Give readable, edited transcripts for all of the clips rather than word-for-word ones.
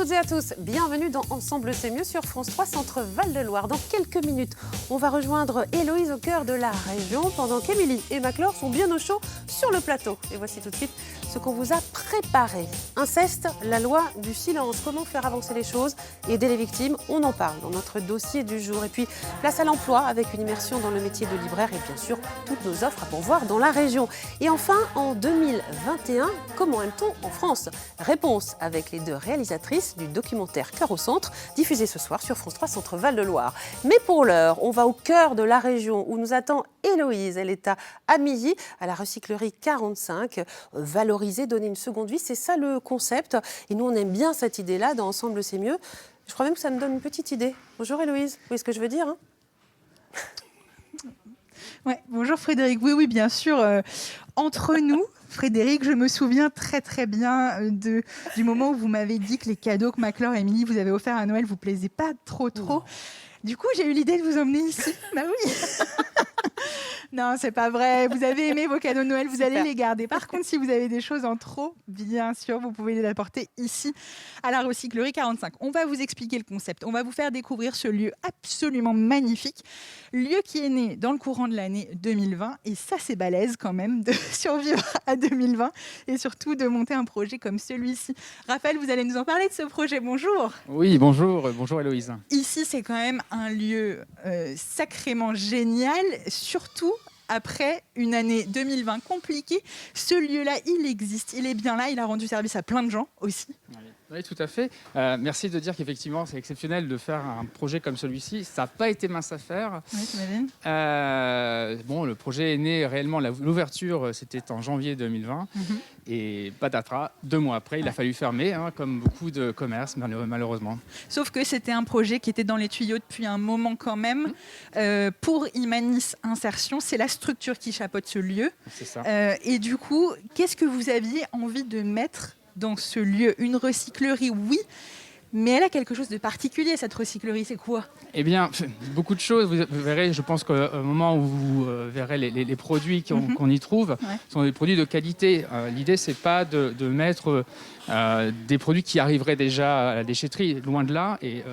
toutes et à tous, bienvenue dans Ensemble c'est mieux sur France 3 Centre Val-de-Loire. Dans quelques minutes, on va rejoindre Héloïse au cœur de la région pendant qu'Émilie et Maclor sont bien au chaud sur le plateau. Et voici tout de suite ce qu'on vous a préparé. Inceste, la loi du silence, comment faire avancer les choses, aider les victimes, on en parle dans notre dossier du jour. Et puis place à l'emploi avec une immersion dans le métier de libraire et bien sûr toutes nos offres à pourvoir dans la région. Et enfin, en 2021, comment aime-t-on en France? Réponse avec les deux réalisatrices du documentaire Cœur au centre, diffusé ce soir sur France 3 Centre Val-de-Loire. Mais pour l'heure, on va au cœur de la région où nous attend Héloïse. Elle est à Amilly, à la recyclerie 45. Valoriser, donner une seconde vie, c'est ça le concept. Et nous, on aime bien cette idée-là dans Ensemble c'est mieux. Je crois même que ça me donne une petite idée. Bonjour Héloïse, vous voyez ce que je veux dire, hein? Ouais, bonjour Frédéric, oui, bien sûr. Entre nous, Frédéric, je me souviens très bien du moment où vous m'avez dit que les cadeaux que Maclor et Émilie vous avez offerts à Noël ne vous plaisaient pas trop. Non. Du coup, j'ai eu l'idée de vous emmener ici. Bah oui. Non, c'est pas vrai. Vous avez aimé vos cadeaux de Noël, vous allez les garder. Par contre, si vous avez des choses en trop, bien sûr, vous pouvez les apporter ici, à la recyclerie 45. On va vous expliquer le concept. On va vous faire découvrir ce lieu absolument magnifique. Lieu qui est né dans le courant de l'année 2020. Et ça, c'est balèze quand même de survivre à 2020 et surtout de monter un projet comme celui-ci. Raphaël, vous allez nous en parler de ce projet. Bonjour. Oui, bonjour Héloïse. Ici, c'est quand même un lieu sacrément génial, surtout après une année 2020 compliquée. Ce lieu-là, il existe, il est bien là, il a rendu service à plein de gens aussi. Oui, tout à fait. Merci de dire qu'effectivement, c'est exceptionnel de faire un projet comme celui-ci. Ça n'a pas été mince à faire. Oui, t'imagines. Le projet est né réellement, l'ouverture, c'était en janvier 2020. Et patatras, 2 mois après, il a fallu fermer, comme beaucoup de commerces, malheureusement. Sauf que c'était un projet qui était dans les tuyaux depuis un moment quand même. Pour Imanis Insertion, c'est la structure qui chapeaute ce lieu. C'est ça. Et du coup, qu'est-ce que vous aviez envie de mettre dans ce lieu? Une recyclerie, oui, mais elle a quelque chose de particulier, cette recyclerie, c'est quoi? Eh bien, beaucoup de choses. Vous verrez, je pense qu'au moment où vous verrez les produits qu'on y trouve, sont des produits de qualité. L'idée, c'est pas de mettre des produits qui arriveraient déjà à la déchetterie, loin de là. Et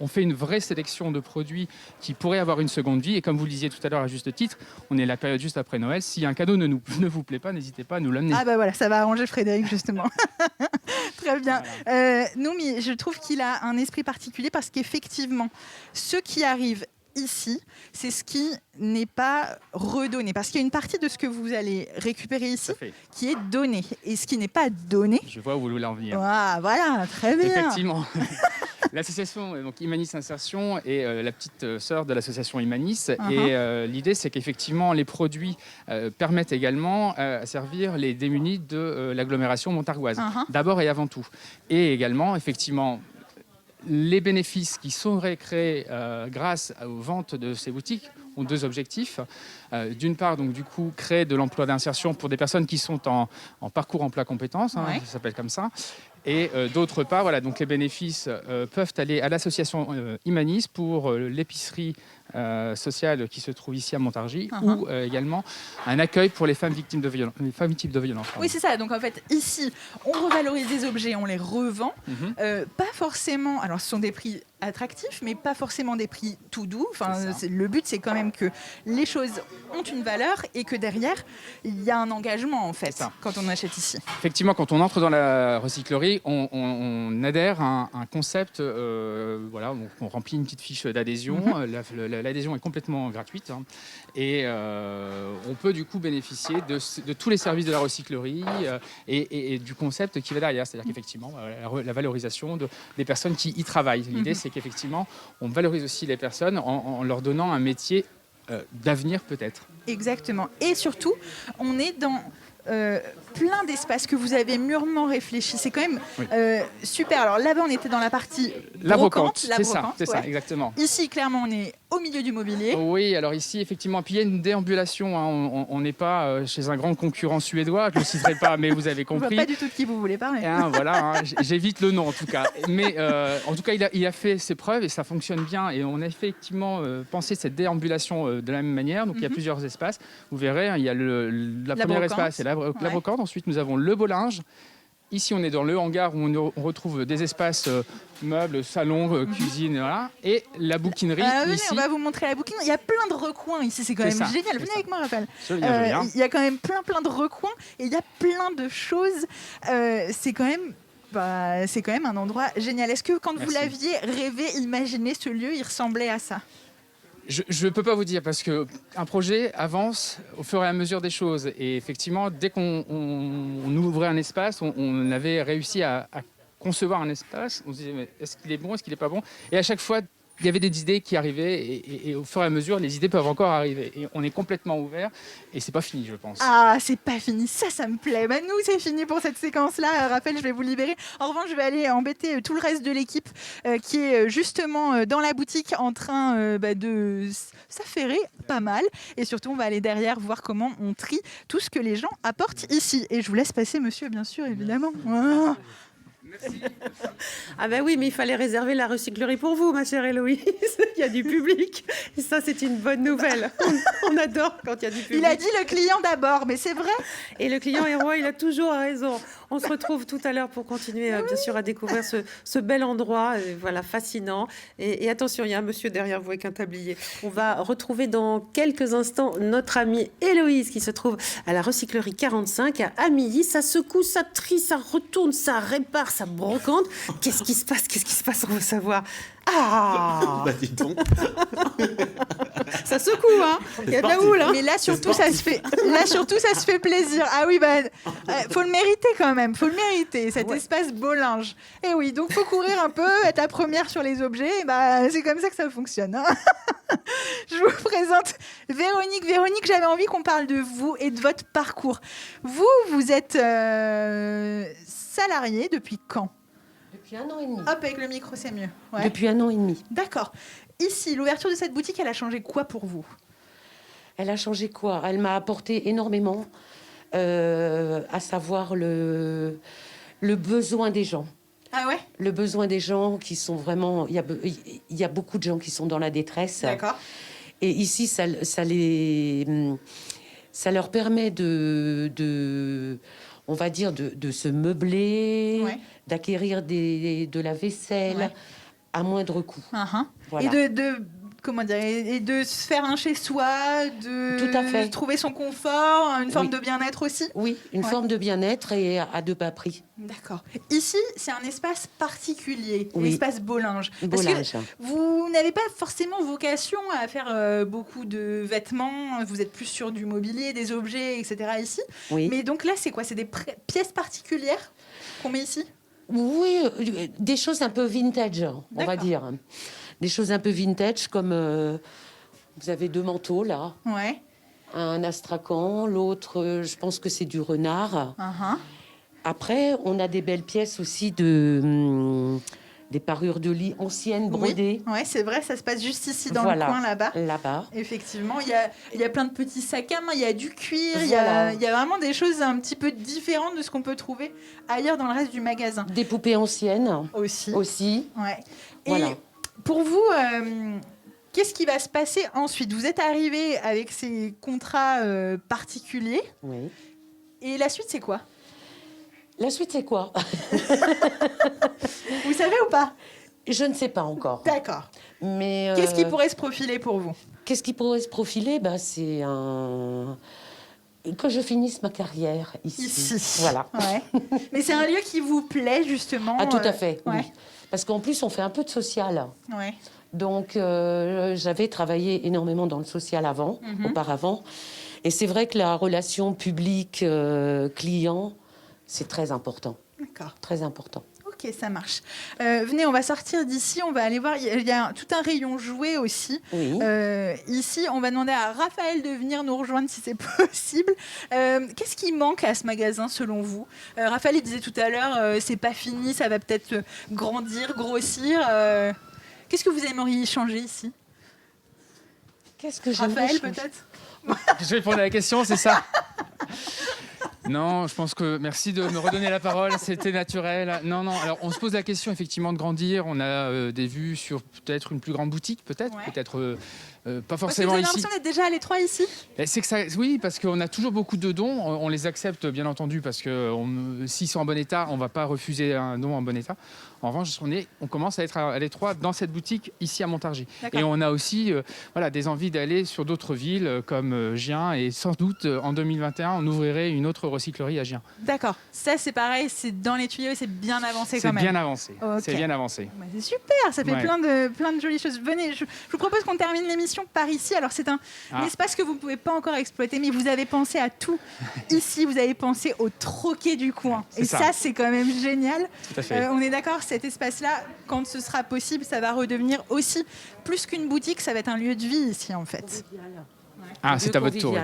on fait une vraie sélection de produits qui pourraient avoir une seconde vie. Et comme vous le disiez tout à l'heure à juste titre, on est la période juste après Noël. Si un cadeau ne vous plaît pas, n'hésitez pas à nous l'amener. Ah bah voilà, ça va arranger Frédéric justement. Très bien. Voilà. Non, mais je trouve qu'il a un esprit particulier parce qu'effectivement, ce qui arrive ici, c'est ce qui n'est pas redonné. Parce qu'il y a une partie de ce que vous allez récupérer ici qui est donné. Et ce qui n'est pas donné... Je vois où vous voulez en venir. Ah, voilà, très bien. Effectivement. L'association donc Imanis Insertion est la petite sœur de l'association Imanis. Et l'idée, c'est qu'effectivement, les produits permettent également à servir les démunis de l'agglomération montargoise. D'abord et avant tout. Et également, effectivement, les bénéfices qui seraient créés grâce aux ventes de ces boutiques ont 2 objectifs. D'une part, donc, du coup, créer de l'emploi d'insertion pour des personnes qui sont en parcours emploi compétences, ça s'appelle comme ça. Et d'autre part, voilà, donc les bénéfices peuvent aller à l'association Imanis pour l'épicerie sociale qui se trouve ici à Montargis, ou également un accueil pour les femmes victimes de violence. Oui, c'est ça. Donc en fait, ici, on revalorise des objets, on les revend. Pas forcément... Alors, ce sont des prix attractifs, mais pas forcément des prix tout doux. Le but, c'est quand même que les choses ont une valeur et que derrière, il y a un engagement, en fait, quand on achète ici. Effectivement, quand on entre dans la recyclerie, on adhère à un concept. On remplit une petite fiche d'adhésion. L'adhésion est complètement gratuite. Et on peut du coup bénéficier de tous les services de la recyclerie et du concept qui va derrière. C'est-à-dire qu'effectivement, la valorisation des personnes qui y travaillent. L'idée, c'est qu'effectivement, on valorise aussi les personnes en leur donnant un métier d'avenir peut-être. Exactement. Et surtout, on est dans plein d'espaces que vous avez mûrement réfléchis. C'est quand même super. Alors là-bas, on était dans la partie brocante. C'est ça, exactement. Ici, clairement, on est au milieu du mobilier. Oui, alors ici, effectivement, puis il y a une déambulation. On n'est pas chez un grand concurrent suédois, je ne le citerai pas, mais vous avez compris. Je ne vois pas du tout de qui vous voulez parler. J'évite le nom en tout cas. Mais en tout cas, il a fait ses preuves et ça fonctionne bien. Et on a effectivement pensé cette déambulation de la même manière. Donc il y a plusieurs espaces. Vous verrez, il y a la première espace, c'est la brocante. Ensuite, nous avons le beau linge. Ici, on est dans le hangar où on retrouve des espaces meubles, salons, cuisine, voilà. Et la bouquinerie Venez, ici. on va vous montrer la bouquinerie. Il y a plein de recoins ici, c'est quand même génial. Venez avec moi, Raphaël. Je viens. Il y a quand même plein de recoins et il y a plein de choses. C'est quand même un endroit génial. Est-ce que quand vous l'aviez rêvé, imaginé ce lieu, il ressemblait à ça? Je ne peux pas vous dire parce qu'un projet avance au fur et à mesure des choses. Et effectivement, dès qu'on ouvrait un espace, on avait réussi à concevoir un espace. On se disait, mais est-ce qu'il est bon, est-ce qu'il n'est pas bon? Et à chaque fois, il y avait des idées qui arrivaient et au fur et à mesure, les idées peuvent encore arriver. Et on est complètement ouvert et c'est pas fini, je pense. Ah, c'est pas fini, ça me plaît. Nous, c'est fini pour cette séquence-là. Raphaël, je vais vous libérer. En revanche, je vais aller embêter tout le reste de l'équipe qui est justement dans la boutique en train de s'affairer pas mal. Et surtout, on va aller derrière voir comment on trie tout ce que les gens apportent ici. Et je vous laisse passer, monsieur, bien sûr, évidemment. Ah. Merci. Ah ben oui, mais il fallait réserver la recyclerie pour vous, ma chère Héloïse. Il y a du public. Et ça, c'est une bonne nouvelle. On adore quand il y a du public. Il a dit le client d'abord, mais c'est vrai. Et le client est roi, il a toujours raison. On se retrouve tout à l'heure pour continuer, bien sûr, à découvrir ce bel endroit, voilà, fascinant. Et attention, il y a un monsieur derrière vous avec un tablier. On va retrouver dans quelques instants notre amie Héloïse qui se trouve à la recyclerie 45 à Amilly. Ça secoue, ça trie, ça retourne, ça répare, ça brocante. Qu'est-ce qui se passe, on veut savoir. Ah, Bah dis donc. ça secoue, hein. Il y a de la houle, hein. Mais là surtout ça se fait plaisir. Ah oui, faut le mériter quand même, faut le mériter, cet espace beau linge. Et oui, donc faut courir un peu, être la première sur les objets, c'est comme ça que ça fonctionne, hein. Je vous présente Véronique. Véronique, j'avais envie qu'on parle de vous et de votre parcours. Vous êtes salariée depuis quand? Depuis 1 an et demi. Hop, avec le micro, c'est mieux. Ouais. Depuis 1 an et demi. D'accord. Ici, l'ouverture de cette boutique, elle a changé quoi pour vous? Elle a changé quoi? Elle m'a apporté énormément, à savoir le besoin des gens. Ah ouais? Le besoin des gens qui sont vraiment... Il y a beaucoup de gens qui sont dans la détresse. D'accord. Et ici, ça leur permet on va dire, de se meubler, Ouais. d'acquérir de la vaisselle, Ouais. à moindre coût. Voilà. Et de se faire un chez-soi, Tout à fait. de trouver son confort, une forme de bien-être aussi. Oui, une forme de bien-être et à de bas prix. D'accord. Ici, c'est un espace particulier, Oui. l'espace beau linge. Beau Parce linge. que vous n'avez pas forcément vocation à faire beaucoup de vêtements, vous êtes plus sur du mobilier, des objets, etc. ici. Oui. Mais donc là, c'est quoi? C'est des pièces particulières qu'on met ici? Oui, des choses un peu vintage, on va D'accord. dire. Des choses un peu vintage, comme vous avez 2 manteaux là, Ouais. un astrakhan, l'autre, je pense que c'est du renard. Uh-huh. Après, on a des belles pièces aussi des parures de lit anciennes, brodées. Oui, c'est vrai, ça se passe juste ici dans Voilà. le coin là-bas. Là-bas. Effectivement, il y a plein de petits sacs à main, il y a du cuir, Voilà. il y a vraiment des choses un petit peu différentes de ce qu'on peut trouver ailleurs dans le reste du magasin. Des poupées anciennes Aussi. Ouais. Voilà. Et pour vous, qu'est-ce qui va se passer ensuite? Vous êtes arrivé avec ces contrats particuliers, Oui. et la suite, c'est quoi? La suite, c'est quoi? Vous savez ou pas? Je ne sais pas encore. D'accord. Mais Qu'est-ce qui pourrait se profiler pour vous? qu'est-ce qui pourrait se profiler? C'est que je finisse ma carrière ici. Voilà. Ouais. Mais c'est un lieu qui vous plaît, justement? Ah, tout à fait, ouais. oui. Parce qu'en plus, on fait un peu de social. Ouais. Donc, j'avais travaillé énormément dans le social auparavant. Et c'est vrai que la relation public-client, c'est très important. D'accord. Très important. Ok, ça marche. Venez, on va sortir d'ici, on va aller voir. Il y a tout un rayon jouet aussi. Oui. Ici, on va demander à Raphaël de venir nous rejoindre si c'est possible. Qu'est-ce qui manque à ce magasin selon vous? Raphaël, il disait tout à l'heure, c'est pas fini, ça va peut-être grandir, grossir. Qu'est-ce que vous aimeriez changer ici? Qu'est-ce que j'aimerais Raphaël, changer? peut-être? Je vais répondre à la question, c'est ça. Non, je pense que merci de me redonner la parole, c'était naturel. Non, alors on se pose la question effectivement de grandir. On a des vues sur peut-être une plus grande boutique, peut-être pas forcément Parce que vous avez ici. l'impression d'être déjà à l'étroit ici. C'est que ça, oui, parce qu'on a toujours beaucoup de dons. On les accepte bien entendu parce que s'ils sont en bon état, on ne va pas refuser un don en bon état. En revanche, on commence à être à l'étroit dans cette boutique ici à Montargis. Et on a aussi des envies d'aller sur d'autres villes comme Gien, et sans doute en 2021, on ouvrirait une autre recyclerie à Gien. D'accord. Ça, c'est pareil, c'est dans les tuyaux et c'est bien avancé quand même. C'est bien avancé. Okay. C'est bien avancé. Bah, c'est super, ça fait plein de jolies choses. Venez, je vous propose qu'on termine l'émission par ici. Alors, c'est un espace que vous ne pouvez pas encore exploiter, mais vous avez pensé à tout ici. Vous avez pensé au troquet du coin. Et ça, c'est quand même génial. Tout à fait. On est d'accord, cet espace-là, quand ce sera possible, ça va redevenir aussi plus qu'une boutique, ça va être un lieu de vie ici, en fait. C'est à votre tour.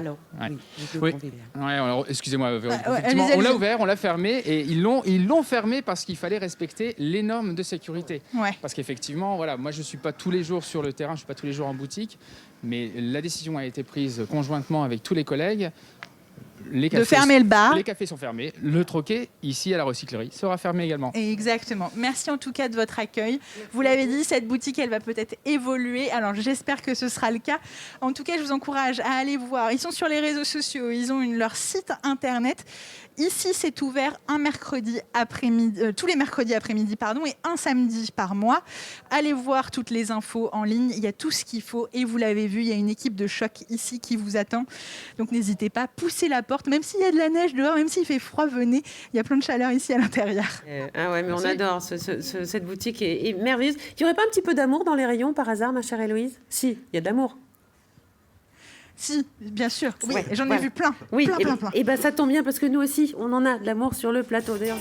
Oui. Alors, excusez-moi. Effectivement, on l'a ouvert, on l'a fermé, et ils l'ont fermé parce qu'il fallait respecter les normes de sécurité. Parce qu'effectivement, moi, je ne suis pas tous les jours sur le terrain, je ne suis pas tous les jours en boutique, mais la décision a été prise conjointement avec tous les collègues. De fermer le bar. Les cafés sont fermés. Le troquet, ici à la recyclerie, sera fermé également. Exactement. Merci en tout cas de votre accueil. Vous l'avez dit, cette boutique, elle va peut-être évoluer. Alors, j'espère que ce sera le cas. En tout cas, je vous encourage à aller voir. Ils sont sur les réseaux sociaux. Ils ont leur site internet. Ici, c'est ouvert un mercredi après-midi, tous les mercredis après-midi, et un samedi par mois. Allez voir toutes les infos en ligne. Il y a tout ce qu'il faut. Et vous l'avez vu, il y a une équipe de choc ici qui vous attend. Donc, n'hésitez pas, poussez la porte. Même s'il y a de la neige dehors, même s'il fait froid, venez. Il y a plein de chaleur ici à l'intérieur. On adore. Cette boutique est merveilleuse. Il n'y aurait pas un petit peu d'amour dans les rayons par hasard, ma chère Héloïse ? Si, il y a de l'amour. Si, bien sûr. Oui, j'en ai vu plein. Oui, plein. Et ça tombe bien parce que nous aussi, on en a de l'amour sur le plateau. D'ailleurs,